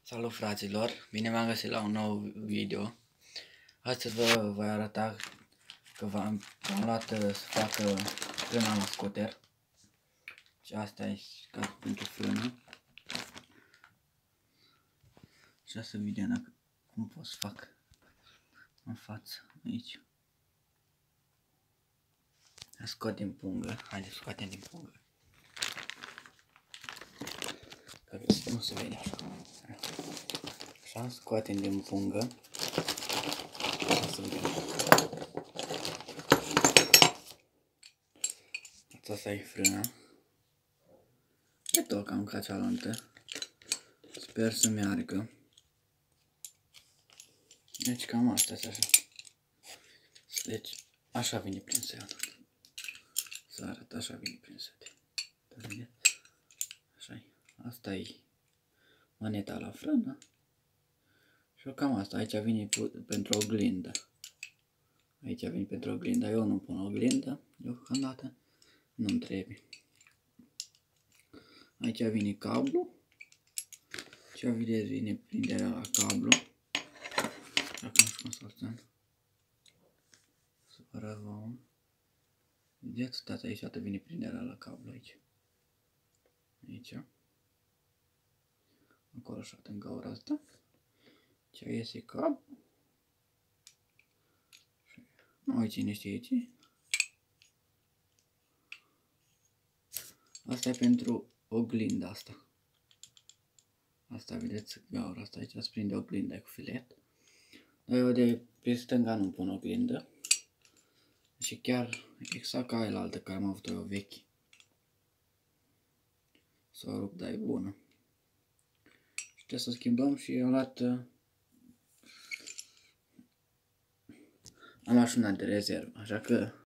Salut fraților, bine v-am găsit la un nou video. Astăzi vă voi arăta că am luat să fac frâna la scoter. Și asta e ca pentru frână. Și să vedem dacă cum pot să fac în față aici. Scot din pungă, haideți să scoatem din pungă. Că nu se vede așa. Așa, scoatem din pungă. Să vedem. Asta e frâna. E tot cam ca cealaltă. Sper să meargă. Deci cam asta e așa. Deci așa vine prin seara. Să arăt, așa vine prin seara. Așa e. Asta e maneta la frână. Și cam asta. Aici vine pentru oglindă. Aici vine pentru oglindă. Eu nu pun oglindă. Deocamdată nu-mi trebuie. Aici vine cablu. Ce vedeți, vine prinderea la cablu. Acum nu știu cum să-l țin. Să vă arăt vouă. Vedeți, uitați aici, atât vine prinderea la cablu aici. Aici. Acolo așa, în gaura asta. Ce iese cablu. Nu ai cine știe ce. Asta e pentru oglinda asta. Asta vedeți, gaura asta aici se prinde oglinda cu filet. Eu de pe stânga nu pun oglindă. Și chiar exact ca aia altă care am avut eu vechi. S-o rup, dar e bună. Și trebuie să schimbăm și am luat și una de rezervă, așa că